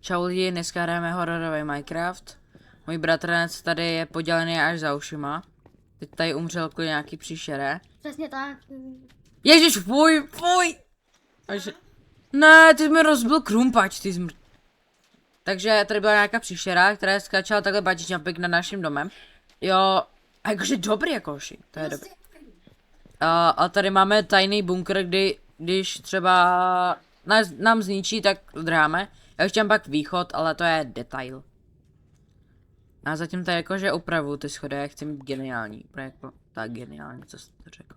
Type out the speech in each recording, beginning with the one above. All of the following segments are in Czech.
Čau lidi, dneska hrajeme hororový Minecraft. Můj bratranec tady je podělený až za ušima. Teď tady umřel kvůli nějaký příšere. Přesně tak. Ježiš, fuj! Ne, ty jsi mi rozbil krumpač, ty zmrt. Takže tady byla nějaká příšera, která skáčela takhle bungee jumping nad naším domem. Jo, a jakože dobrý jakoši, to je dobrý. A tady máme tajný bunkr, když třeba nám zničí, tak zdráme. Já už tam pak východ, ale to je detail. A zatím tady jakože upravu ty schody, já chci mít geniální. Jako, tak geniální, co jsi to řekl.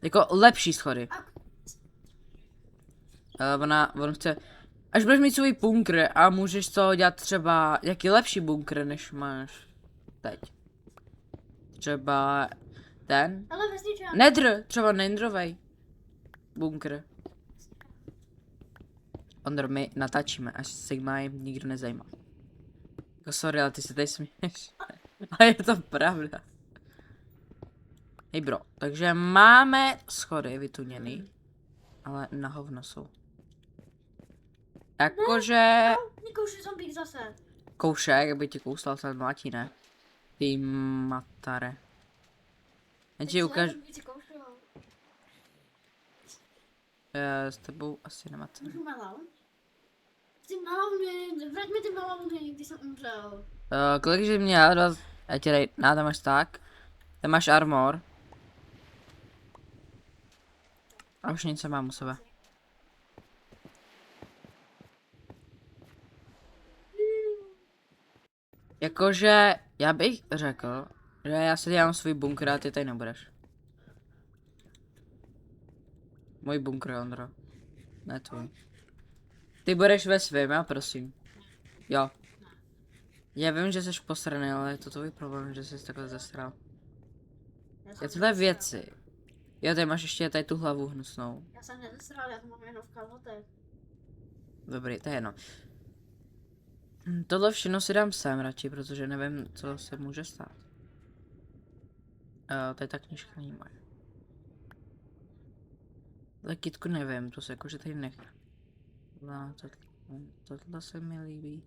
Jako lepší schody. On chce, až budeš mít svůj bunkr a můžeš to dělat třeba, jaký lepší bunkr, než máš teď. Třeba ten. Ale vesniče. Nether, třeba Netherovej bunkr. Ondro, my natáčíme, až Sigma jim nikdo nezajímá. Jako sorry, ale ty se tady směješ. Ale je to pravda. Hej bro, takže máme schody vytuněný, ale na hovno jsou. Jakože... Nikouši zombík zase. Koušek, aby ti kousal se mlátí, ne? Ty matare. Já ti ukážu... S tebou asi nemáte. Můžu malou? Ty malouny, vrať mi ty malouny, když jsem umřel. Kolik jsi měl? Já ti dej, tam máš tak. Tam máš armor. A už nic mám u sebe. Jakože, já bych řekl, že já si dělám svůj bunkr a ty tady nebudeš. Můj bunkr, Ondro. Ne tvůj. Ty budeš ve svém, já prosím. Jo. Já vím, že jsi posraný, ale je to tvůj problém, že jsi takhle zasral. Je tyhle věci. Jo, tady máš ještě tady tu hlavu hnusnou. Já jsem nezasral, já to mám jenom v kalhotech. Dobrý, to je jedno. Tohle všechno si dám sem radši, protože nevím, co se může stát. Tady ta knížka nemá. Ale kytku nevím, to se jakože tady nechá. Tohle se mi líbí.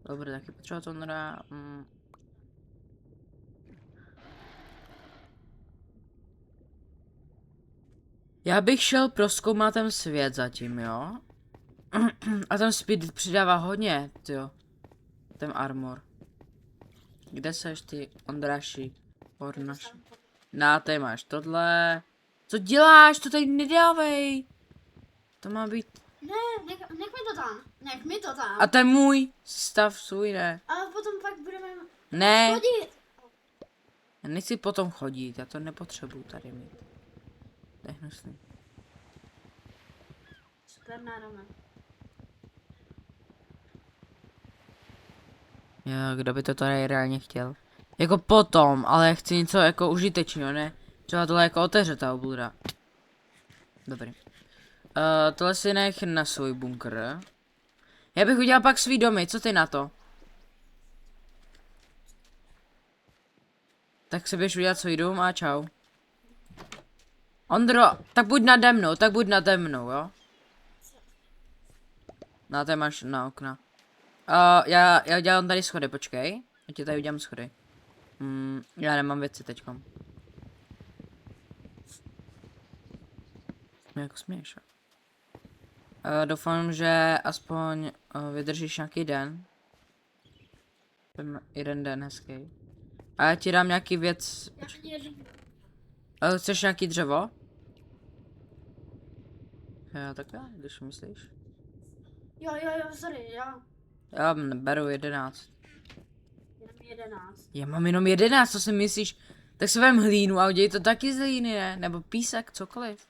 Dobře, taky potřeba to dá. Já bych šel prozkoumat ten svět zatím, jo? A ten speed přidává hodně, jo. Ten armor. Kde seš ty, Ondráši? Ornaši. Tady máš tohle. Co děláš? To tady nedávej. To má být. Ne, nech mi to tam. Nech mi to tam. A to je můj stav svůj, ne? Ale potom pak budeme Ne. chodit. Já nechci potom chodit, já to nepotřebuju tady mít. To je hnusný. Super nádome. Jo, kdo by to tady reálně chtěl? Jako potom, ale chci něco jako užitečného, ne? Třeba tohle jako otevře ta obluda. Dobrý. Tohle si nech na svůj bunkr. Já bych udělal pak svý domy, co ty na to? Tak si běž udělat svůj dům a čau. Ondro, tak buď nade mnou, jo? No, tady máš na okna. Já dělám tady schody, počkej. Já ti tady udělám schody. Já nemám věci teďkom. Mě jako směješ. Doufám, že aspoň vydržíš nějaký den. Jeden den hezký. A já ti dám nějaký věc. Chceš nějaký dřevo? Jo, tak já, když myslíš. Jo, sorry, jo. Já beru 11. Jenom 11. Já mám jenom 11, co si myslíš? Tak si vem hlínu a udělej to taky z hlíny, ne? Nebo písek, cokoliv.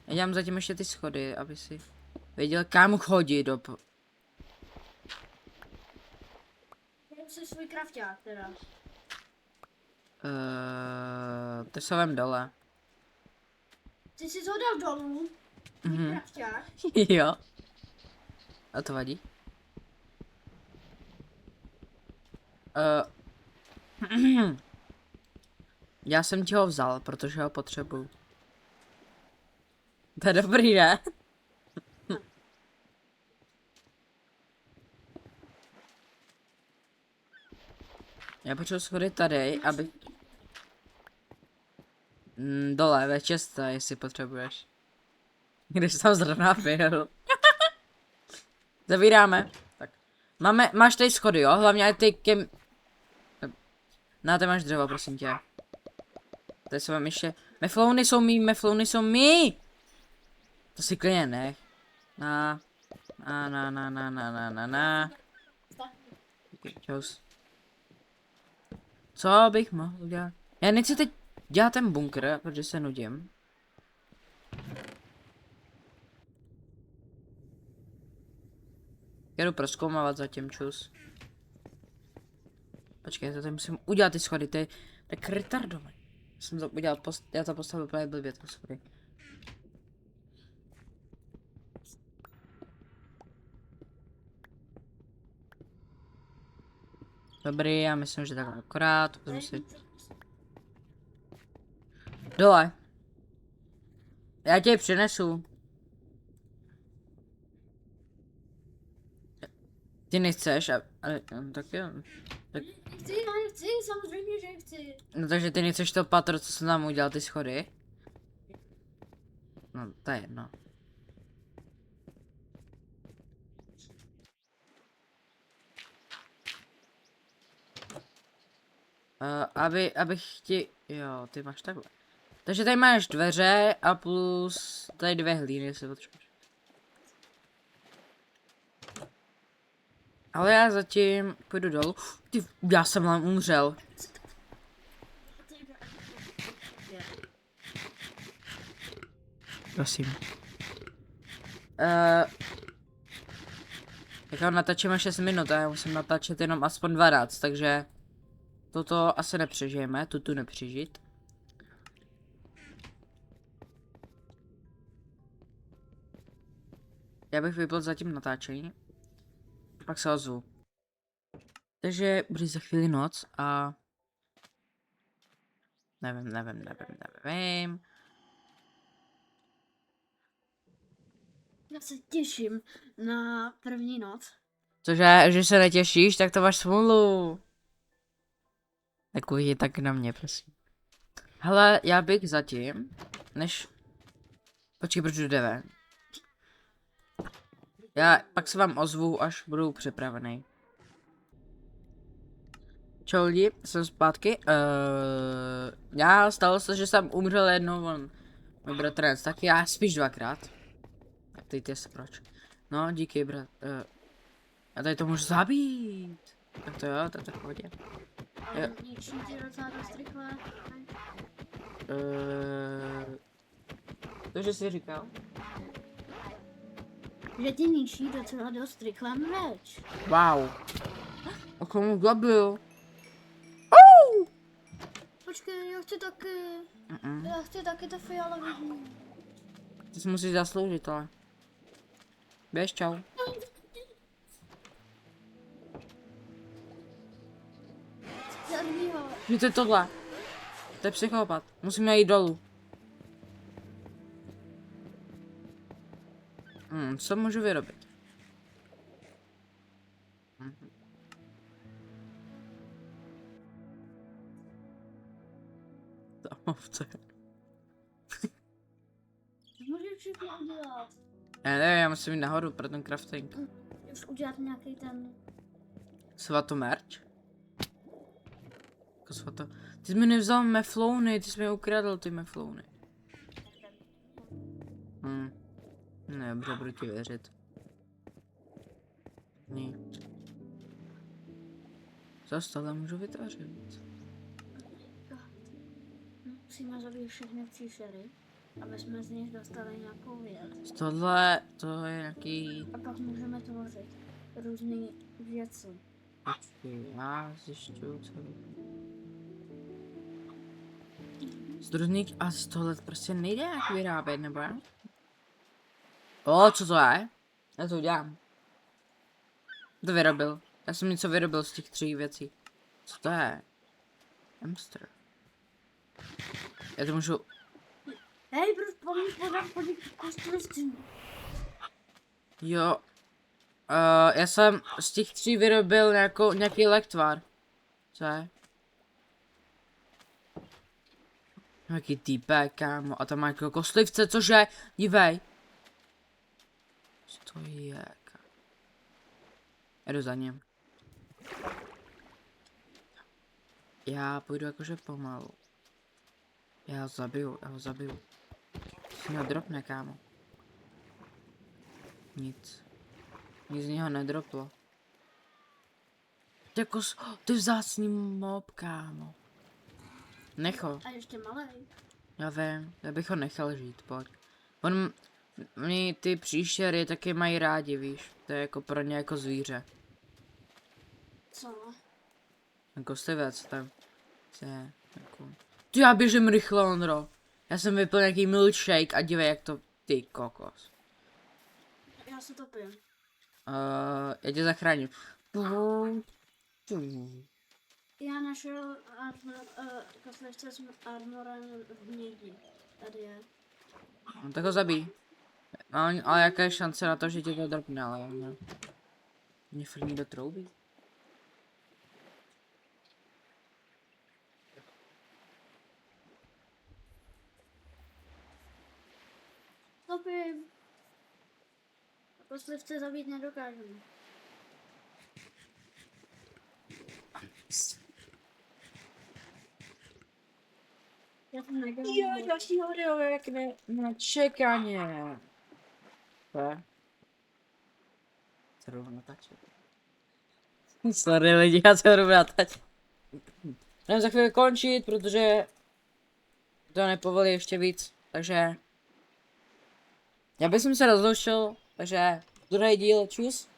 Já dělám zatím ještě ty schody, aby si věděl, kam chodit do... Já si svůj krafťák teda. To se vem dole. Ty jsi ho dal dolů. Svůj krafťák. Jo. A to vadí? Já jsem ti ho vzal, protože ho potřebuju. To je dobrý, ne? Já potřebuji schody tady, aby... Dole, ve česta, jestli potřebuješ. Když tam zrovna byl. Zavíráme. Tak. Máš tady schody, jo? Hlavně ať ty kem... Na ty máš dřevo, prosím tě. Tady se vám ještě... Meflouny jsou mý! To si klidně nech. Na. Čus. Co bych mohl udělat? Já nechci teď dělat ten bunkr, protože se nudím. Jdu prozkoumávat zatím, čus. Počkej, já tady musím udělat ty schody, to je tak retardovaný. Jsem to udělal, já to postavil úplně blbě, ty schody. Dobrý, já myslím, že takhle akorát. Si... Dole. Já tě přinesu. Ty nechceš, ale tak jo. Tak... Nechci, samozřejmě, že chci. No takže ty nechceš to patro, co jsem tam udělal, ty schody? No, to je jedno. Abych ti... Jo, ty máš takhle. Takže tady máš dveře a plus tady 2 hlíny, jestli potřebuješ. Ale já zatím půjdu dolů. Ty, já jsem vám umřel. Prosím. Jak natáčíme 6 minut a já musím natáčet jenom aspoň 12, takže toto asi nepřežijeme, tu nepřežít. Já bych vypl zatím natáčení. Pak se ozvu. Takže bude za chvíli noc a... Nevím. Já se těším na první noc. Cože, že se netěšíš, tak to máš smůlu. Takový je tak na mě, prosím. Hele, já bych zatím, než... Počkej, proč jde ven? Já pak se vám ozvu, až budu připravený. Čau lidi, jsem zpátky. Já stalo se, že jsem umřel jednou, můj bratranec, tak já spíš 2krát. Tak teď se proč. No, díky brat. Já tady to můžu zabít. Tak to jo, tak to v pohodě. Ale ničí ti docela dost rychle. To, že jsi říkal? Že ti ničí docela dost rychle meč. Wow. A komu zabil? Počkej, já chci taky. Já chci taky to fialový. Ty si musíš zasloužit, ale. Běž, čau. Zabij ho. Víte tohle. To je psychopat. Musíme jít dolů. Co můžu vyrobit? Ta ovce. Můžeš všechno udělat. Já nevím, já musím jít nahoru pro ten crafting. Už udělat nějaký ten... Svatomerč? Jako svato... Ty jsi mi nevzal meflouny, ty jsi mi ukradl ty meflouny. Ne, budu ti věřit. Ne. Co z tohle můžu vytvářet? Musíme zabít všechny příšery, aby jsme z nich dostali nějakou věc. Z tohle, to je nějaký... A pak můžeme tvořit různé věci. Počkej, já zjišťuju co... Z různých... A z tohle prostě nejde jak vyrábět, nebo jak? O, co to je? Já to udělám. To vyrobil. Já jsem něco vyrobil z těch 3 věcí. Co to je? Hamster. Já to můžu... Hej, proč podám kostru? Jo. Já jsem z těch 3 vyrobil nějaký lektvar. Co je? Jaký týpek, kámo. A tam má jako kostlivce, cože? Dívej. Co to je, kámo? Jdu za ním. Já půjdu jakože pomalu. Já ho zabiju. Jsi mě dropne, kámo. Nic. Nic z něho nedroplo. Jako, ty vzácný mob, kámo. Necho. A ještě malej. Já vím, já bych ho nechal žít, pojď. Oni ty příšery taky mají rádi, víš. To je jako pro ně jako zvíře. Co? Kostlivec, tam. Je, jako... Ty já běžím rychle, Ondro. Já jsem vypil nějaký milkshake a dívej, jak to... Ty kokos. Já se topím. Já tě zachráním. Já našel kostlivce s armorem v mědi. Tady je. No tak ho zabij. Ale jaká je šance na to, že tě to dropne, ale ne. Mě frní do trouby. Topím. Kostlivce zabít nedokážeme. Já to nedělám. Jo, další video, jak ne, na čekaně. Co? Co jdu natáčet? Sorry lidi, já se jdu natáčet. Jdem za chvíli končit, protože to nepovolí ještě víc, takže já bych se rozloučil, takže druhý díl, čus.